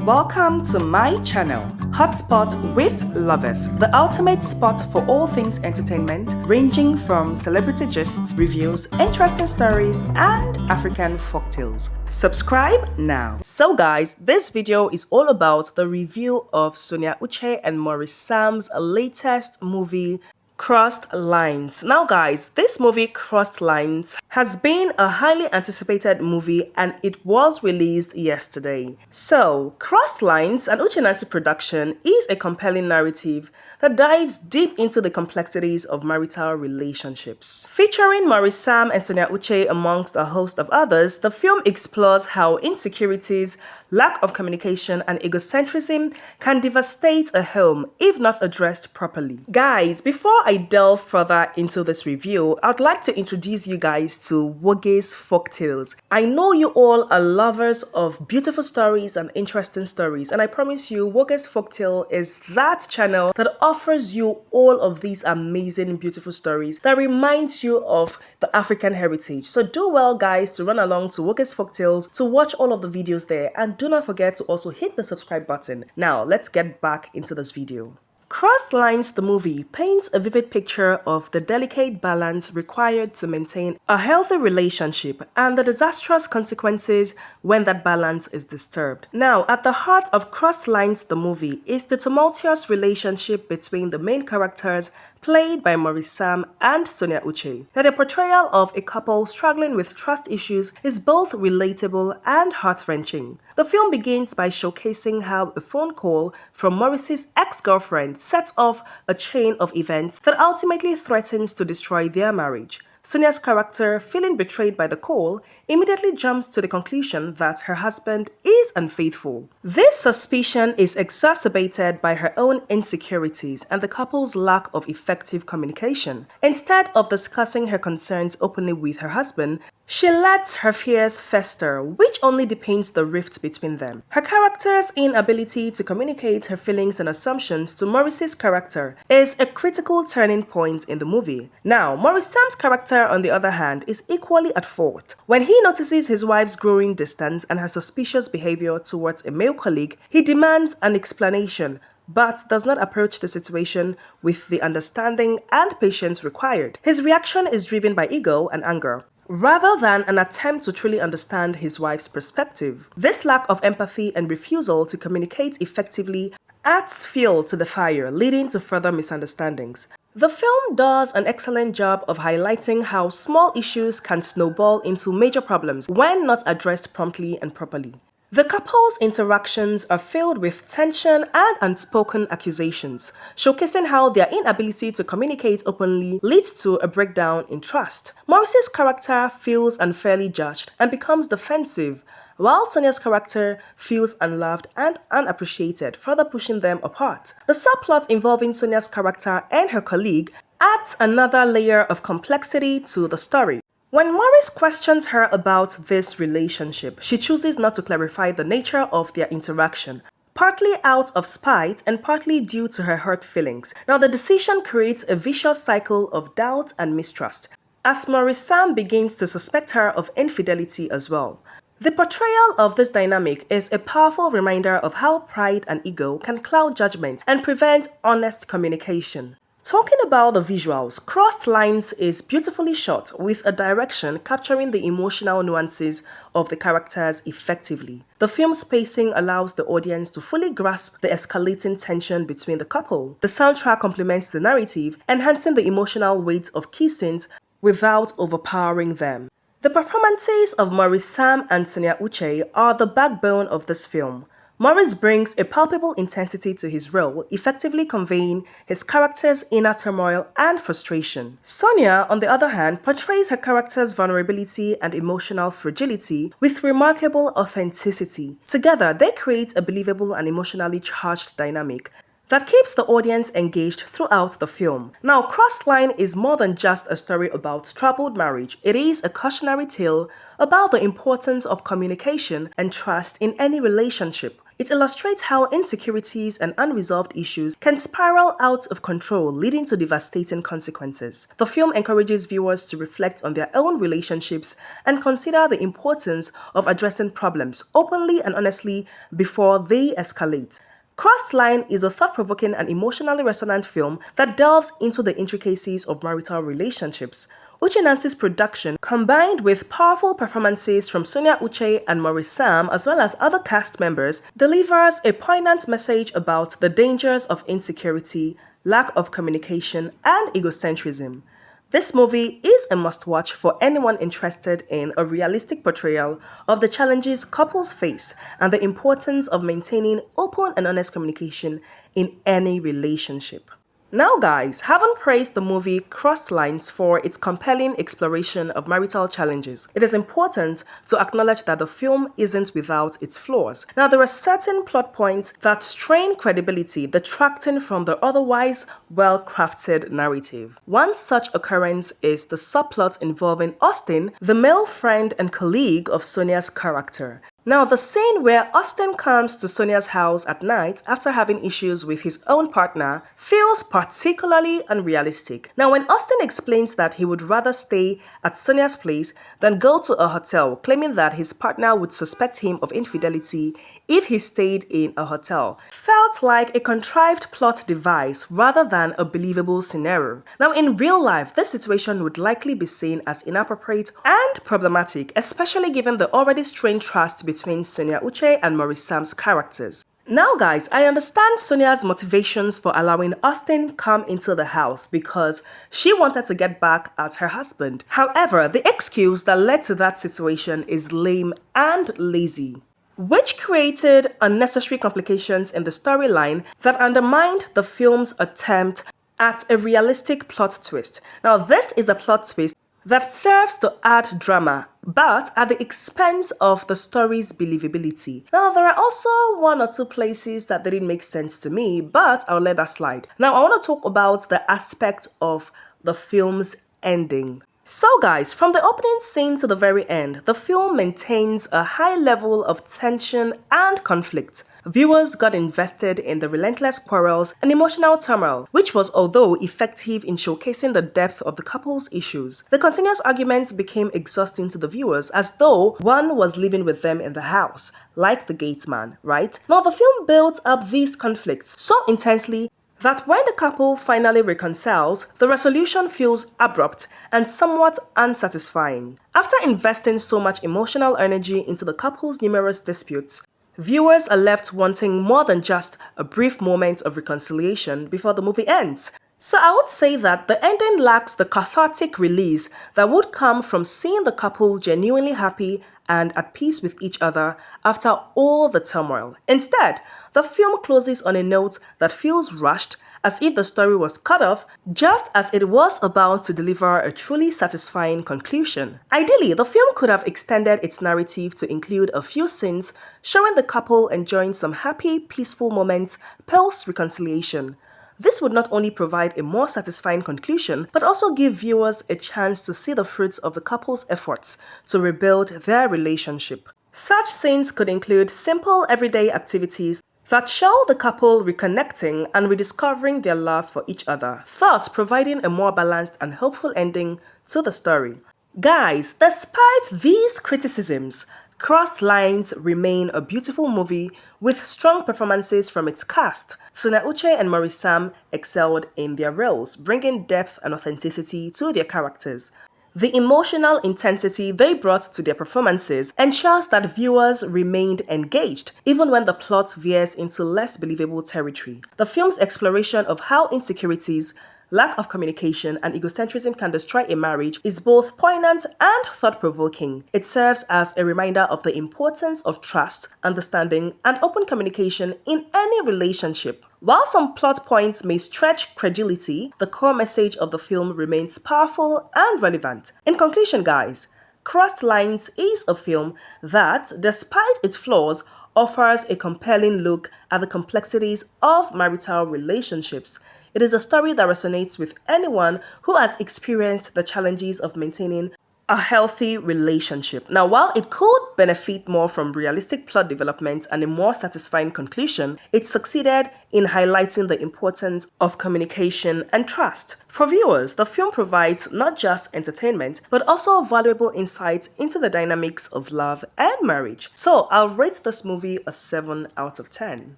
Welcome to my channel, Hotspot with Loveth, the ultimate spot for all things entertainment, ranging from celebrity gists, reviews, interesting stories, and African folktales. Subscribe now. So guys, this video is all about the review of Sonia UCHE and Maurice Sam's latest movie, Crosslines. Now guys, this movie Crosslines has been a highly anticipated movie and it was released yesterday. So Crosslines, an UCHE production, is a compelling narrative that dives deep into the complexities of marital relationships. Featuring Maurice Sam and Sonia UCHE amongst a host of others, the film explores how insecurities, lack of communication, and egocentrism can devastate a home if not addressed properly. Guys, before I delve further into this review, I'd like to introduce you guys to UCHE's folktales. I know you all are lovers of beautiful stories and interesting stories, and I promise you UCHE's folktale is that channel that offers you all of these amazing beautiful stories that reminds you of the African heritage. So do well guys to run along to UCHE's folktales to watch all of the videos there, and do not forget to also hit the subscribe button. Now let's get back into this video. Crosslines, the movie, paints a vivid picture of the delicate balance required to maintain a healthy relationship and the disastrous consequences when that balance is disturbed. Now, at the heart of Crosslines, the movie, is the tumultuous relationship between the main characters played by Maurice Sam and Sonia UCHE. Now, the portrayal of a couple struggling with trust issues is both relatable and heart-wrenching. The film begins by showcasing how a phone call from Maurice's ex-girlfriend sets off a chain of events that ultimately threatens to destroy their marriage. Sonia's character, feeling betrayed by the call, immediately jumps to the conclusion that her husband is unfaithful. This suspicion is exacerbated by her own insecurities and the couple's lack of effective communication. Instead of discussing her concerns openly with her husband, she lets her fears fester, which only deepens the rift between them. Her character's inability to communicate her feelings and assumptions to Maurice's character is a critical turning point in the movie. Now, Maurice Sam's character, on the other hand, is equally at fault. When he notices his wife's growing distance and her suspicious behavior towards a male colleague, he demands an explanation, but does not approach the situation with the understanding and patience required. His reaction is driven by ego and anger, rather than an attempt to truly understand his wife's perspective. This lack of empathy and refusal to communicate effectively adds fuel to the fire, leading to further misunderstandings. The film does an excellent job of highlighting how small issues can snowball into major problems when not addressed promptly and properly. The couple's interactions are filled with tension and unspoken accusations, showcasing how their inability to communicate openly leads to a breakdown in trust. Maurice's character feels unfairly judged and becomes defensive, while Sonia's character feels unloved and unappreciated, further pushing them apart. The subplot involving Sonia's character and her colleague adds another layer of complexity to the story. When Maurice questions her about this relationship, she chooses not to clarify the nature of their interaction, partly out of spite and partly due to her hurt feelings. Now, the decision creates a vicious cycle of doubt and mistrust, as Maurice Sam begins to suspect her of infidelity as well. The portrayal of this dynamic is a powerful reminder of how pride and ego can cloud judgment and prevent honest communication. Talking about the visuals, Crosslines is beautifully shot with a direction capturing the emotional nuances of the characters effectively. The film's pacing allows the audience to fully grasp the escalating tension between the couple. The soundtrack complements the narrative, enhancing the emotional weight of key scenes without overpowering them. The performances of Maurice Sam and Sonia UCHE are the backbone of this film. Maurice brings a palpable intensity to his role, effectively conveying his character's inner turmoil and frustration. Sonia, on the other hand, portrays her character's vulnerability and emotional fragility with remarkable authenticity. Together, they create a believable and emotionally charged dynamic that keeps the audience engaged throughout the film. Now, Crossline is more than just a story about troubled marriage. It is a cautionary tale about the importance of communication and trust in any relationship. It illustrates how insecurities and unresolved issues can spiral out of control, leading to devastating consequences. The film encourages viewers to reflect on their own relationships and consider the importance of addressing problems openly and honestly before they escalate. Crosslines is a thought-provoking and emotionally resonant film that delves into the intricacies of marital relationships. UCHE production, combined with powerful performances from Sonia UCHE and MAURICE as well as other cast members, delivers a poignant message about the dangers of insecurity, lack of communication, and egocentrism. This movie is a must-watch for anyone interested in a realistic portrayal of the challenges couples face and the importance of maintaining open and honest communication in any relationship. Now guys, having praised the movie Crosslines for its compelling exploration of marital challenges, it is important to acknowledge that the film isn't without its flaws. Now there are certain plot points that strain credibility, detracting from the otherwise well-crafted narrative. One such occurrence is the subplot involving Austin, the male friend and colleague of Sonia's character. Now, the scene where Austin comes to Sonia's house at night after having issues with his own partner feels particularly unrealistic. Now, when Austin explains that he would rather stay at Sonia's place than go to a hotel, claiming that his partner would suspect him of infidelity if he stayed in a hotel, felt like a contrived plot device rather than a believable scenario. Now, in real life, this situation would likely be seen as inappropriate and problematic, especially given the already strained trust between Sonia UCHE and MAURICE's characters. Now guys, I understand Sonia's motivations for allowing Austin come into the house because she wanted to get back at her husband. However, the excuse that led to that situation is lame and lazy, which created unnecessary complications in the storyline that undermined the film's attempt at a realistic plot twist. Now this is a plot twist that serves to add drama, but at the expense of the story's believability. Now, there are also one or two places that didn't make sense to me, but I'll let that slide. Now, I want to talk about the aspect of the film's ending. So guys, from the opening scene to the very end, the film maintains a high level of tension and conflict. Viewers got invested in the relentless quarrels and emotional turmoil, which was although effective in showcasing the depth of the couple's issues. The continuous arguments became exhausting to the viewers as though one was living with them in the house, like the gate man, right? Now the film builds up these conflicts so intensely that when the couple finally reconciles, the resolution feels abrupt and somewhat unsatisfying. After investing so much emotional energy into the couple's numerous disputes, viewers are left wanting more than just a brief moment of reconciliation before the movie ends. So I would say that the ending lacks the cathartic release that would come from seeing the couple genuinely happy and at peace with each other after all the turmoil. Instead, the film closes on a note that feels rushed, as if the story was cut off just as it was about to deliver a truly satisfying conclusion. Ideally, the film could have extended its narrative to include a few scenes showing the couple enjoying some happy, peaceful moments post-reconciliation. This would not only provide a more satisfying conclusion, but also give viewers a chance to see the fruits of the couple's efforts to rebuild their relationship. Such scenes could include simple everyday activities that show the couple reconnecting and rediscovering their love for each other, thus providing a more balanced and hopeful ending to the story. Guys, despite these criticisms, Crosslines remain a beautiful movie with strong performances from its cast. Sonia UCHE and MAURICE excelled in their roles, bringing depth and authenticity to their characters. The emotional intensity they brought to their performances ensures that viewers remained engaged, even when the plot veers into less believable territory. The film's exploration of how insecurities, lack of communication, and egocentrism can destroy a marriage is both poignant and thought-provoking. It serves as a reminder of the importance of trust, understanding, and open communication in any relationship. While some plot points may stretch credulity, the core message of the film remains powerful and relevant. In conclusion, guys, Crosslines is a film that, despite its flaws, offers a compelling look at the complexities of marital relationships. It is a story that resonates with anyone who has experienced the challenges of maintaining a healthy relationship. Now, while it could benefit more from realistic plot development and a more satisfying conclusion, it succeeded in highlighting the importance of communication and trust. For viewers, the film provides not just entertainment, but also valuable insights into the dynamics of love and marriage. So, I'll rate this movie a 7 out of 10.